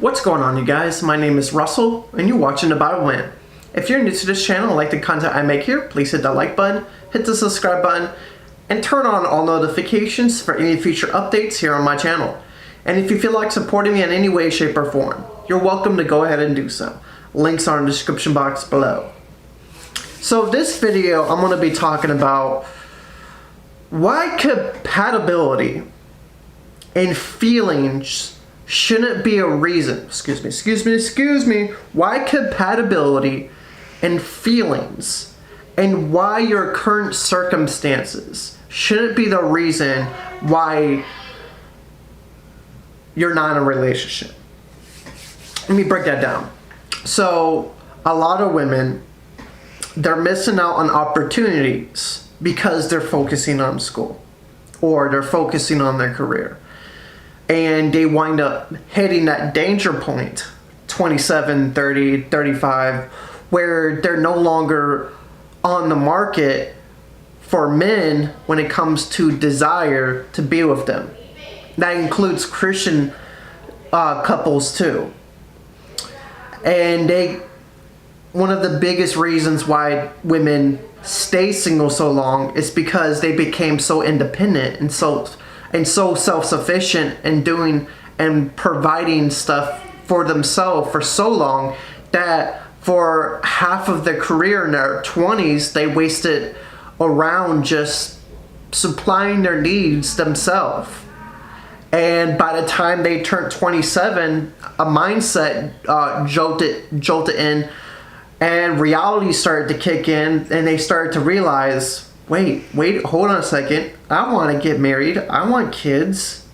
What's going on, you guys? My name is Russell, and you're watching The Bible Man. If you're new to this channel and like the content I make here, please hit that like button, hit the subscribe button, and turn on all notifications for any future updates here on my channel. And if you feel like supporting me in any way, shape, or form, you're welcome to go ahead and do so. Links are in the description box below. So this video, I'm going to be talking about why compatibility and feelings shouldn't be a reason. Excuse me. Why compatibility and feelings and why your current circumstances shouldn't be the reason why you're not in a relationship. Let me break that down. So a lot of women, they're missing out on opportunities because they're focusing on school or they're focusing on their career. And they wind up hitting that danger point, 27, 30, 35, where they're no longer on the market for men when it comes to desire to be with them. That includes Christian couples too. And one of the biggest reasons why women stay single so long is because they became so independent and so self-sufficient and doing and providing stuff for themselves for so long that for half of their career in their 20s they wasted around just supplying their needs themselves. And by the time they turned 27, a mindset jolted in, and reality started to kick in, and they started to realize, wait, hold on a second. I want to get married. I want kids.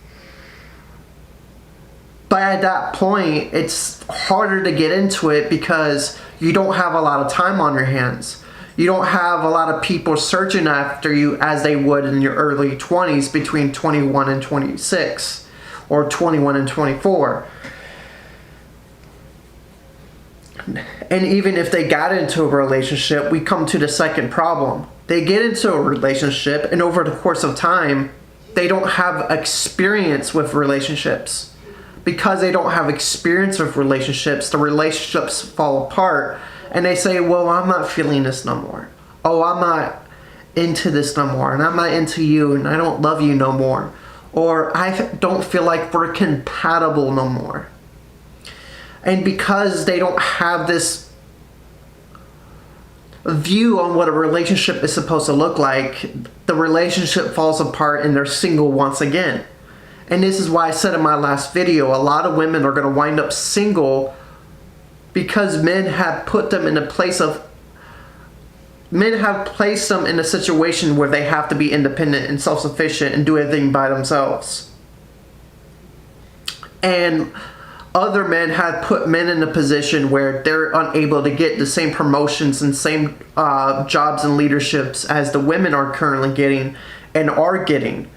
But at that point, it's harder to get into it because you don't have a lot of time on your hands. You don't have a lot of people searching after you as they would in your early 20s between 21 and 26 or 21 and 24. And even if they got into a relationship, we come to the second problem. They get into a relationship, and over the course of time, they don't have experience with relationships. Because they don't have experience with relationships, the relationships fall apart, and they say, well, I'm not feeling this no more. Oh, I'm not into this no more, and I'm not into you, and I don't love you no more. Or I don't feel like we're compatible no more. And because they don't have this view on what a relationship is supposed to look like, the relationship falls apart and they're single once again. And this is why I said in my last video, a lot of women are going to wind up single because men have placed them in a situation where they have to be independent and self-sufficient and do everything by themselves. And other men have put men in a position where they're unable to get the same promotions and same jobs and leaderships as the women are currently getting and are getting.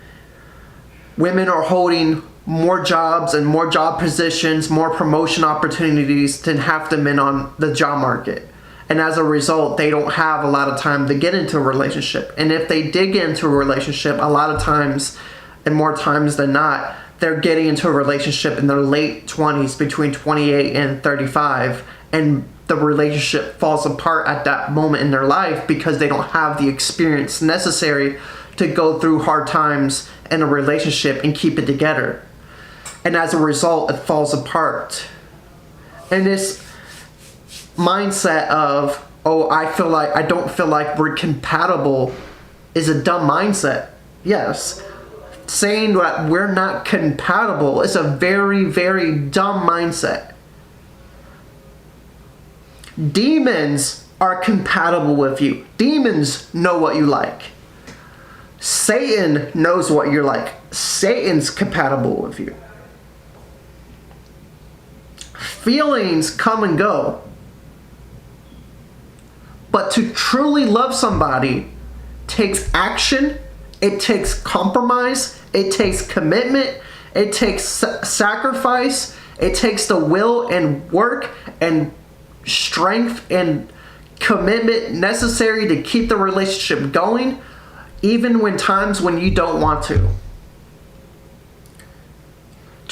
Women are holding more jobs and more job positions, more promotion opportunities than half the men on the job market. And as a result, they don't have a lot of time to get into a relationship. And if they did get into a relationship, a lot of times, and more times than not, they're getting into a relationship in their late 20s, between 28 and 35, and the relationship falls apart at that moment in their life because they don't have the experience necessary to go through hard times in a relationship and keep it together. And as a result, it falls apart. And this mindset of, oh, I don't feel like we're compatible is a dumb mindset. Yes. Saying that we're not compatible is a very, very dumb mindset. Demons are compatible with you. Demons know what you like. Satan knows what you're like. Satan's compatible with you. Feelings come and go. But to truly love somebody takes action. It takes compromise, it takes commitment, it takes sacrifice, it takes the will and work and strength and commitment necessary to keep the relationship going, even when times when you don't want to.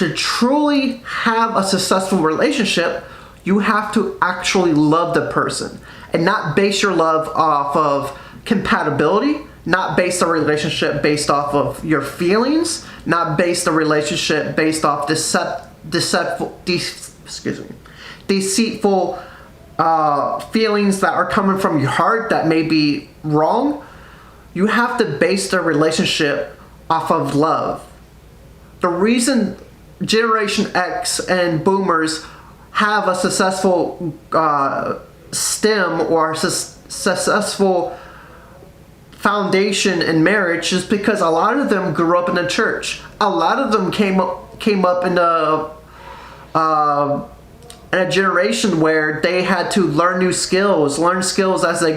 To truly have a successful relationship, you have to actually love the person and not base your love off of compatibility, not base a relationship based off of your feelings, not base a relationship based off deceitful feelings that are coming from your heart that may be wrong. You have to base the relationship off of love. The reason Generation X and Boomers have a successful stem or successful foundation in marriage is because a lot of them grew up in the church. A lot of them came up in a generation where they had to learn skills as they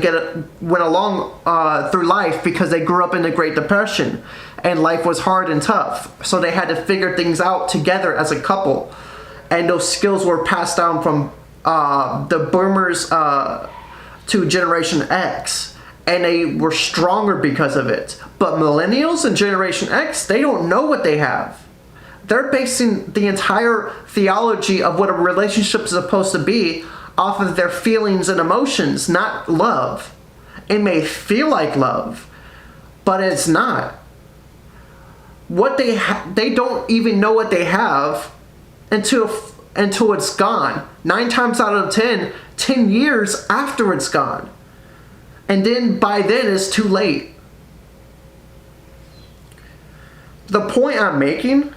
went along through life, because they grew up in the Great Depression and life was hard and tough. So they had to figure things out together as a couple, and those skills were passed down from the Boomers to Generation X, and they were stronger because of it. But Millennials and Generation X, they don't know what they have. They're basing the entire theology of what a relationship is supposed to be off of their feelings and emotions, not love. It may feel like love, but it's not. What they don't even know what they have until it's gone. 9 times out of 10 years after it's gone. And then by then it's too late. The point I'm making,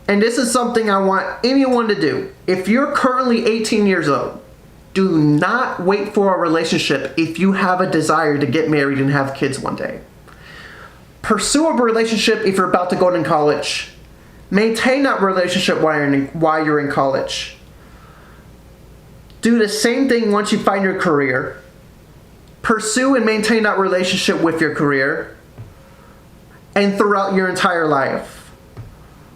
and this is something I want anyone to do. If you're currently 18 years old, do not wait for a relationship if you have a desire to get married and have kids one day. Pursue a relationship if you're about to go to college. Maintain that relationship while you're in college. Do the same thing once you find your career. Pursue and maintain that relationship with your career and throughout your entire life.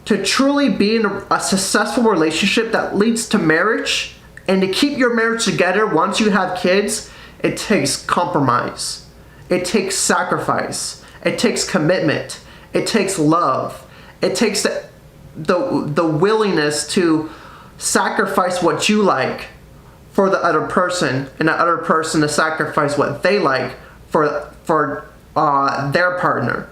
To truly be in a successful relationship that leads to marriage, and to keep your marriage together once you have kids, it takes compromise. It takes sacrifice. It takes commitment. It takes love. It takes the willingness to sacrifice what you like for the other person, and the other person to sacrifice what they like for their partner.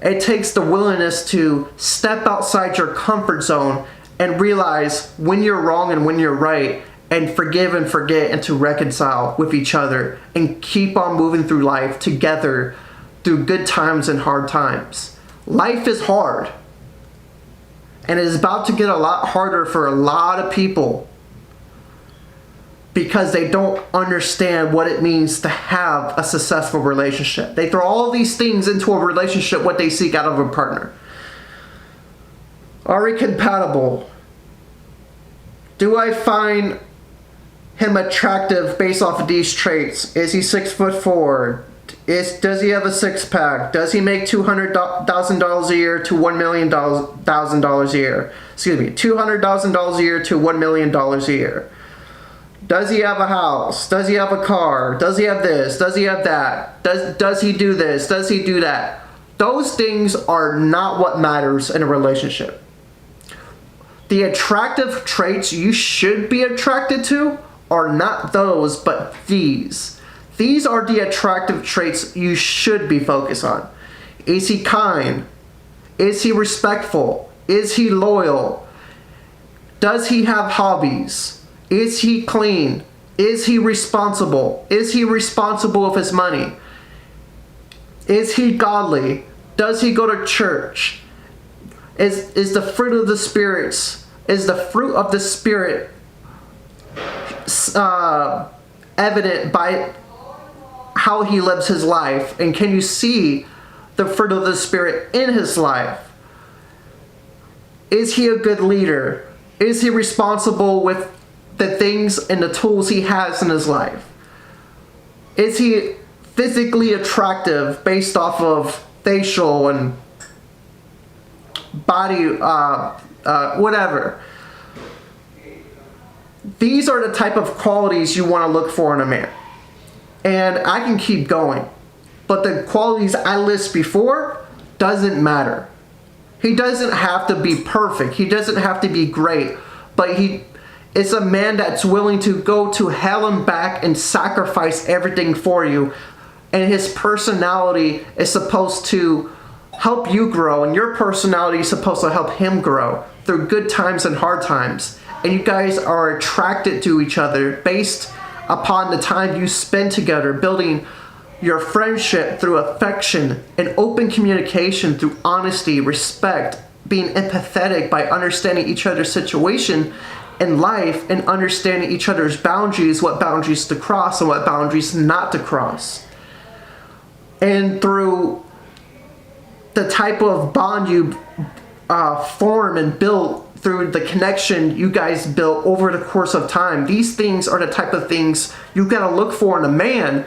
It takes the willingness to step outside your comfort zone and realize when you're wrong and when you're right, and forgive and forget, and to reconcile with each other and keep on moving through life together through good times and hard times. Life is hard, and it is about to get a lot harder for a lot of people because they don't understand what it means to have a successful relationship. They throw all these things into a relationship, what they seek out of a partner. Are we compatible? Do I find him attractive based off of these traits? Is he 6'4"? Does he have a six-pack? Does he make $200,000 a year to $1 million a year? Excuse me, $200,000 a year to $1 million a year. Does he have a house? Does he have a car? Does he have this? Does he have that? Does he do this? Does he do that? Those things are not what matters in a relationship. The attractive traits you should be attracted to are not those, but these. These are the attractive traits you should be focused on. Is he kind? Is he respectful? Is he loyal? Does he have hobbies? Is he clean? Is he responsible? Is he responsible with his money? Is he godly? Does he go to church? Is the fruit of the spirits? Is the fruit of the Spirit evident by how he lives his life? And can you see the fruit of the Spirit in his life? Is he a good leader? Is he responsible with the things and the tools he has in his life? Is he physically attractive based off of facial and body, whatever? These are the type of qualities you want to look for in a man. And I can keep going, but the qualities I list before doesn't matter. He doesn't have to be perfect. He doesn't have to be great. But he is a man that's willing to go to hell and back and sacrifice everything for you. And his personality is supposed to help you grow. And your personality is supposed to help him grow through good times and hard times. And you guys are attracted to each other based upon the time you spend together, building your friendship through affection and open communication, through honesty, respect, being empathetic by understanding each other's situation in life and understanding each other's boundaries, what boundaries to cross and what boundaries not to cross. And through the type of bond you form and build through the connection you guys built over the course of time, these things are the type of things you gotta look for in a man,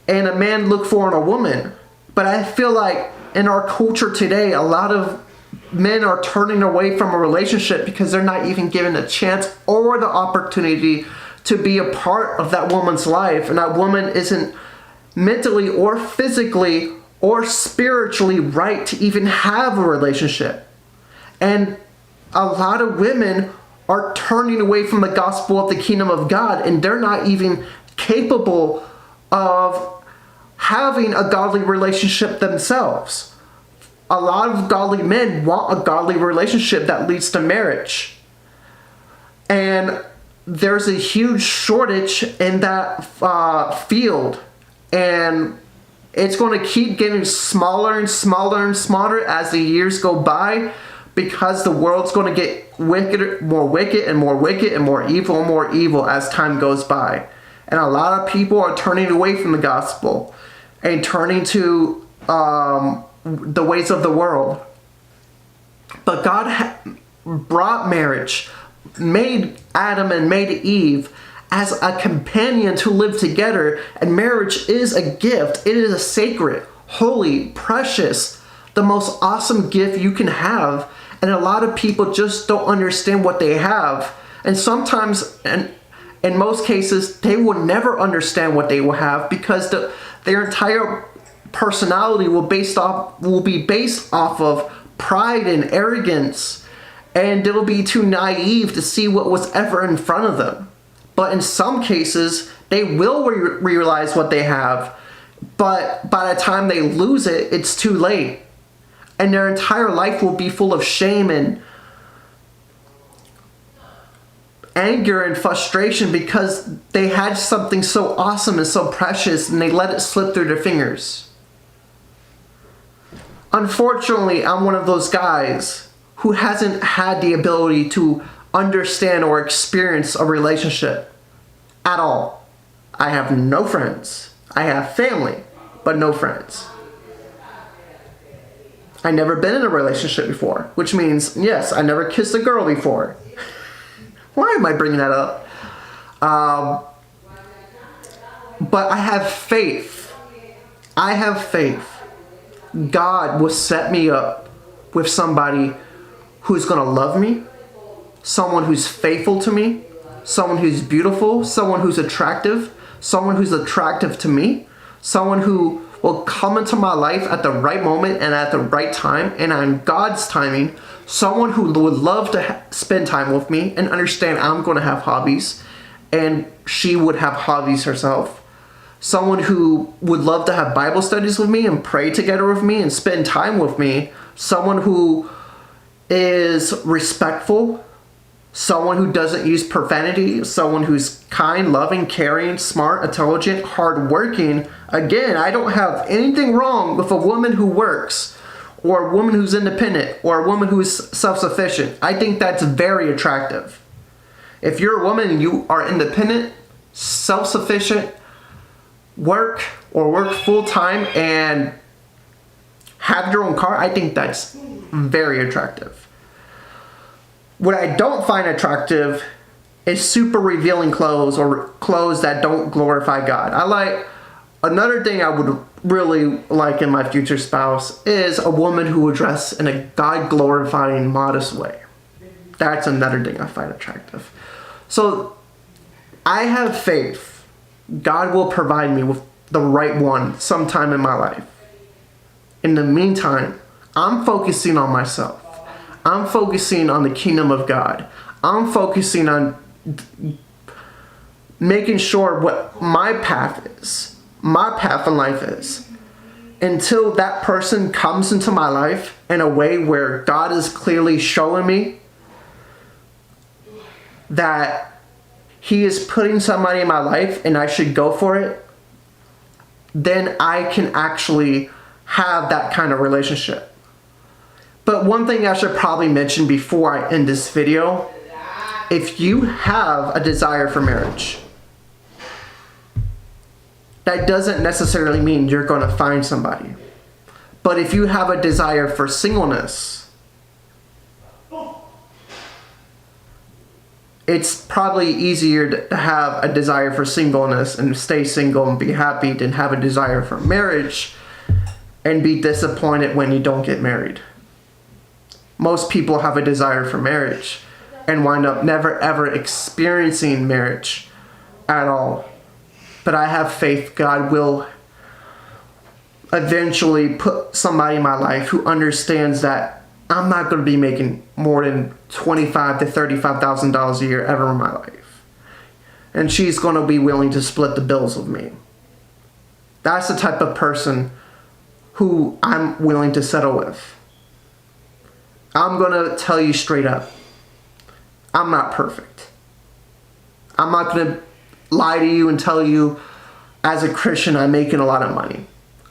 and a man look for in a woman. But I feel like in our culture today, a lot of men are turning away from a relationship because they're not even given a chance or the opportunity to be a part of that woman's life, and that woman isn't mentally or physically or spiritually right to even have a relationship. And a lot of women are turning away from the gospel of the kingdom of God, and they're not even capable of having a godly relationship themselves. A lot of godly men want a godly relationship that leads to marriage. And there's a huge shortage in that field. And it's going to keep getting smaller and smaller and smaller as the years go by, because the world's going to get more wicked and more wicked and more evil as time goes by. And a lot of people are turning away from the gospel and turning to the ways of the world. But God brought marriage, made Adam and made Eve as a companion to live together. And marriage is a gift. It is a sacred, holy, precious, the most awesome gift you can have. And a lot of people just don't understand what they have. And sometimes, and in most cases, they will never understand what they will have, because their entire personality will be based off of pride and arrogance, and they'll be too naive to see what was ever in front of them. But in some cases, they will realize what they have, but by the time they lose it, it's too late. And their entire life will be full of shame and anger and frustration because they had something so awesome and so precious and they let it slip through their fingers. Unfortunately, I'm one of those guys who hasn't had the ability to understand or experience a relationship at all. I have no friends. I have family, but no friends. I never been in a relationship before, which means, yes, I never kissed a girl before. Why am I bringing that up? But I have faith. I have faith. God will set me up with somebody who's going to love me, someone who's faithful to me, someone who's beautiful, someone who's attractive to me, someone who will come into my life at the right moment and at the right time and on God's timing, someone who would love to spend time with me and understand I'm going to have hobbies and she would have hobbies herself, someone who would love to have Bible studies with me and pray together with me and spend time with me, someone who is respectful, someone who doesn't use profanity, someone who's kind, loving, caring, smart, intelligent, hardworking. Again, I don't have anything wrong with a woman who works, or a woman who's independent, or a woman who's self-sufficient. I think that's very attractive. If you're a woman and you are independent, self-sufficient, work full-time, and have your own car, I think that's very attractive. What I don't find attractive is super revealing clothes or clothes that don't glorify God. Another thing I would really like in my future spouse is a woman who will dress in a God-glorifying, modest way. That's another thing I find attractive. So I have faith God will provide me with the right one sometime in my life. In the meantime, I'm focusing on myself. I'm focusing on the kingdom of God. I'm focusing on making sure what my path is, my path in life is. Until that person comes into my life in a way where God is clearly showing me that He is putting somebody in my life and I should go for it, then I can actually have that kind of relationship. But one thing I should probably mention before I end this video, if you have a desire for marriage, that doesn't necessarily mean you're going to find somebody. But if you have a desire for singleness, it's probably easier to have a desire for singleness and stay single and be happy than have a desire for marriage and be disappointed when you don't get married. Most people have a desire for marriage and wind up never ever experiencing marriage at all. But I have faith God will eventually put somebody in my life who understands that I'm not going to be making more than $25,000 to $35,000 a year ever in my life. And she's going to be willing to split the bills with me. That's the type of person who I'm willing to settle with. I'm going to tell you straight up, I'm not perfect. I'm not going to lie to you and tell you as a Christian I'm making a lot of money.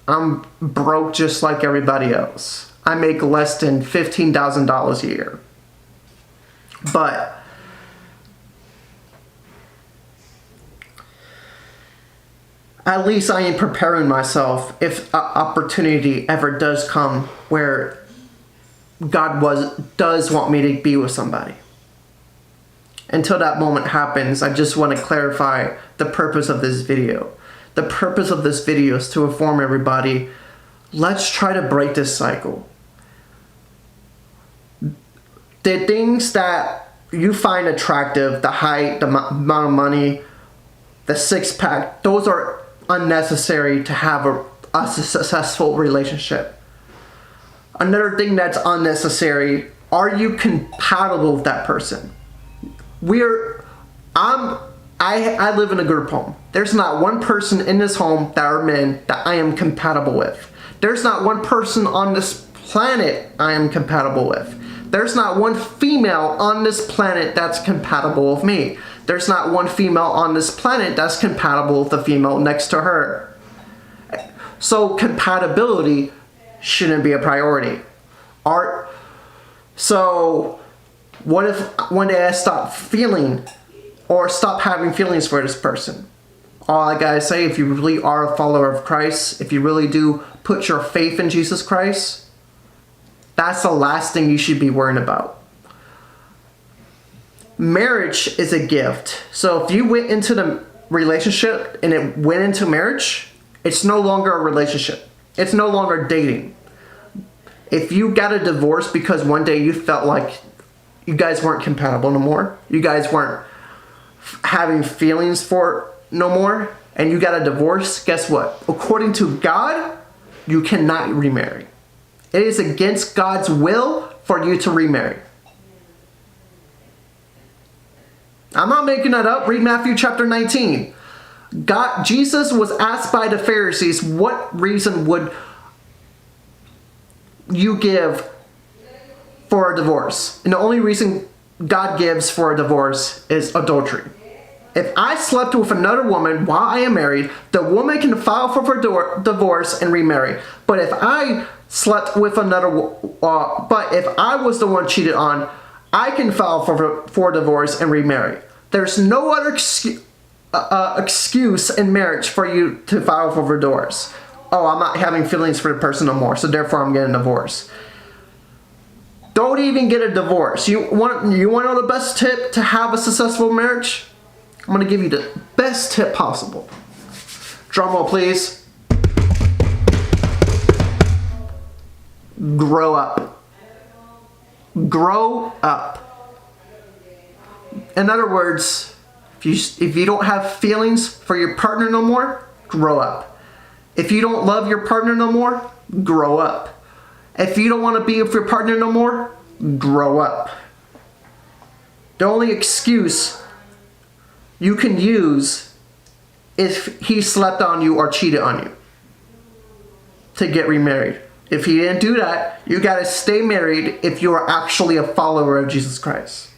I'm broke just like everybody else. I make less than $15,000 a year. But at least I am preparing myself if an opportunity ever does come where God does want me to be with somebody. Until that moment happens, I just want to clarify the purpose of this video. The purpose of this video is to inform everybody, let's try to break this cycle. The things that you find attractive, the height, the amount of money, the six-pack, those are unnecessary to have a successful relationship. Another thing that's unnecessary, are you compatible with that person? I live in a group home. There's not one person in this home that are men that I am compatible with. There's not one person on this planet I am compatible with. There's not one female on this planet that's compatible with me. There's not one female on this planet that's compatible with the female next to her. So compatibility shouldn't be a priority. So what if one day I stop feeling or stop having feelings for this person? All I gotta say, if you really are a follower of Christ, if you really do put your faith in Jesus Christ, that's the last thing you should be worrying about. Marriage is a gift. So if you went into the relationship and it went into marriage, it's no longer a relationship. It's no longer dating. If you got a divorce because one day you felt like you guys weren't compatible no more, you guys weren't having feelings for no more, and you got a divorce, guess what? According to God, you cannot remarry. It is against God's will for you to remarry. I'm not making that up. Read Matthew chapter 19. Jesus was asked by the Pharisees, what reason would you give for a divorce? And the only reason God gives for a divorce is adultery. If I slept with another woman while I am married, the woman can file for divorce and remarry. But if I slept with but if I was the one cheated on, I can file for divorce and remarry. There's no other excuse in marriage for you to file for divorce. Oh, I'm not having feelings for the person no more, so therefore I'm getting a divorce. Don't even get a divorce. You want to know the best tip to have a successful marriage? I'm going to give you the best tip possible. Drum roll, please. Grow up. Grow up. In other words, if you don't have feelings for your partner no more, grow up. If you don't love your partner no more, grow up. If you don't want to be with your partner no more, grow up. The only excuse you can use is if he slept on you or cheated on you to get remarried. If he didn't do that, you gotta stay married if you are actually a follower of Jesus Christ.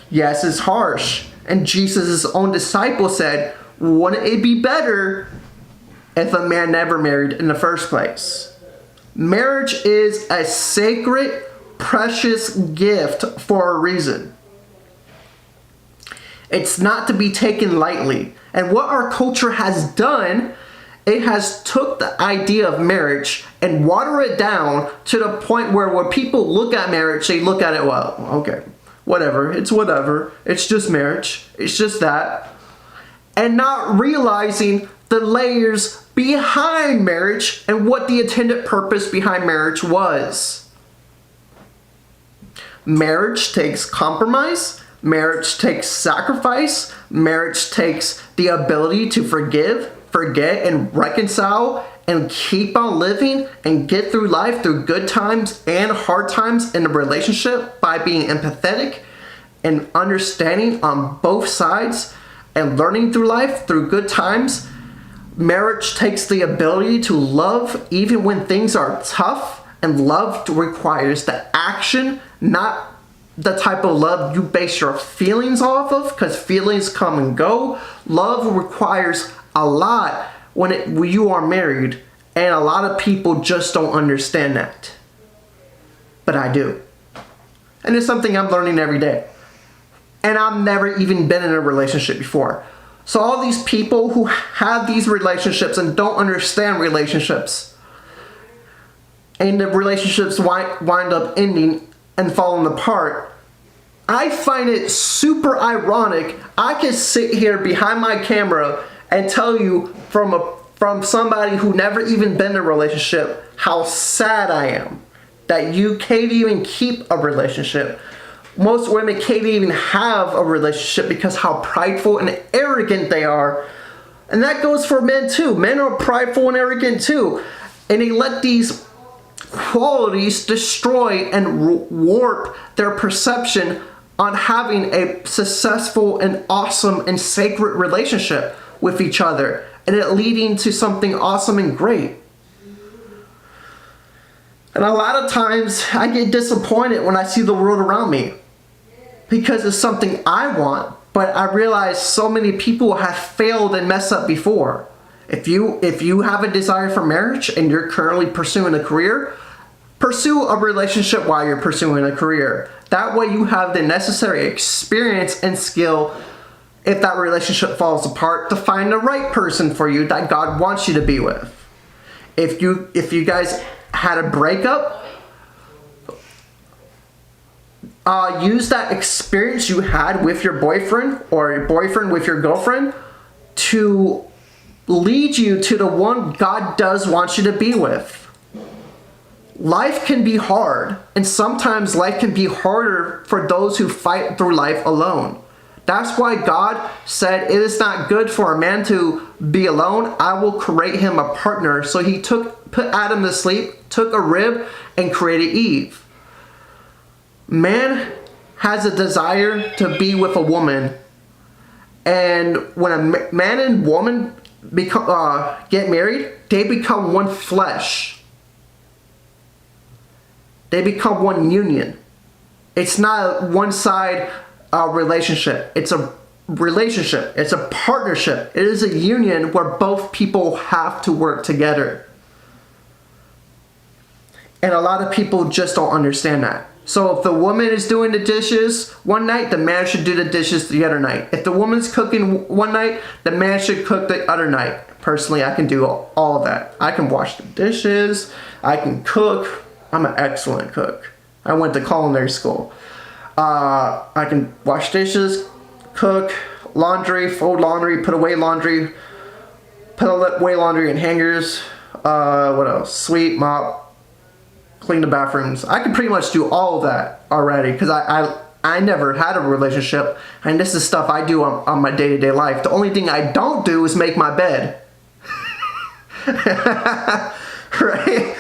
Yes, it's harsh. And Jesus' own disciple said, wouldn't it be better if a man never married in the first place? Marriage is a sacred, precious gift for a reason. It's not to be taken lightly. And what our culture has done, it has took the idea of marriage and water it down to the point where when people look at marriage, they look at it, well, okay, whatever. It's just marriage. It's just that. And not realizing the layers behind marriage and what the intended purpose behind marriage was. Marriage takes compromise. Marriage takes sacrifice. Marriage takes the ability to forgive, forget, and reconcile and keep on living and get through life through good times and hard times in a relationship by being empathetic and understanding on both sides and learning through life through good times. Marriage takes the ability to love even when things are tough, and love requires the action, not the type of love you base your feelings off of, because feelings come and go. Love requires a lot when you are married, and a lot of people just don't understand that. But I do. And it's something I'm learning every day. And I've never even been in a relationship before. So all these people who have these relationships and don't understand relationships, and the relationships wind up ending and falling apart, I find it super ironic. I can sit here behind my camera and tell you from somebody who never even been in a relationship how sad I am that you can't even keep a relationship. Most women can't even have a relationship because how prideful and arrogant they are. And that goes for men too. Men are prideful and arrogant too. And they let these qualities destroy and warp their perception on having a successful and awesome and sacred relationship with each other, and it leading to something awesome and great. And a lot of times I get disappointed when I see the world around me because it's something I want, but I realize so many people have failed and messed up before. If you have a desire for marriage and you're currently pursuing a career, pursue a relationship while you're pursuing a career. That way you have the necessary experience and skill if that relationship falls apart to find the right person for you that God wants you to be with. If you guys had a breakup, use that experience you had with your boyfriend or your boyfriend with your girlfriend to lead you to the one God does want you to be with. Life can be hard, and sometimes life can be harder for those who fight through life alone. That's why God said it is not good for a man to be alone. I will create him a partner. So he put Adam to sleep, took a rib, and created Eve. Man has a desire to be with a woman, and when a man and woman get married, they become one flesh. They become one union. It's not a one-side relationship. It's a relationship. It's a partnership. It is a union where both people have to work together. And a lot of people just don't understand that. So if the woman is doing the dishes one night, the man should do the dishes the other night. If the woman's cooking one night, the man should cook the other night. Personally, I can do all of that. I can wash the dishes. I can cook. I'm an excellent cook. I went to culinary school. I can wash dishes, cook, laundry, fold laundry, put away laundry in hangers. What else? Sweep, mop, clean the bathrooms. I can pretty much do all of that already because I never had a relationship, and this is stuff I do on my day-to-day life. The only thing I don't do is make my bed. Right?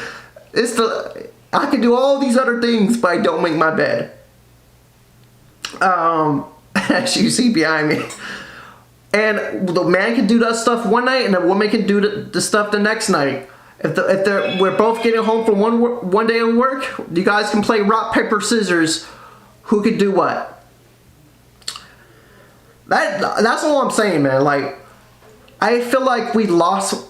I can do all these other things, but I don't make my bed. As you see behind me. And the man can do that stuff one night, and the woman can do the stuff the next night. We're both getting home from one day of work, you guys can play rock, paper, scissors. Who could do what? That's all I'm saying, man. Like, I feel like we lost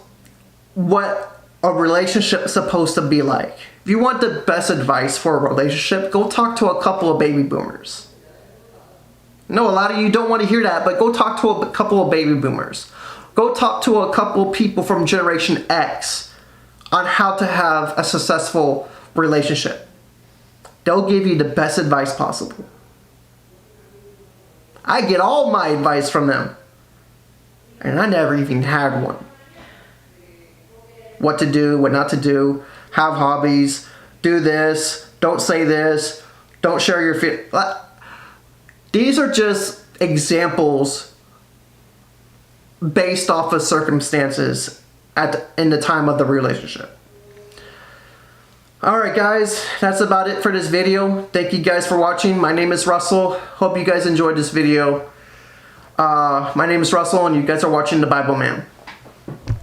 what a relationship is supposed to be like. If you want the best advice for a relationship, go talk to a couple of baby boomers. No, a lot of you don't want to hear that, but go talk to a couple of baby boomers. Go talk to a couple of people from Generation X on how to have a successful relationship. They'll give you the best advice possible. I get all my advice from them, and I never even had one. What to do, what not to do, have hobbies, do this, don't say this, don't share your feelings. These are just examples based off of circumstances in the time of the relationship. Alright guys, that's about it for this video. Thank you guys for watching. My name is Russell. Hope you guys enjoyed this video. My name is Russell and you guys are watching The Bible Man.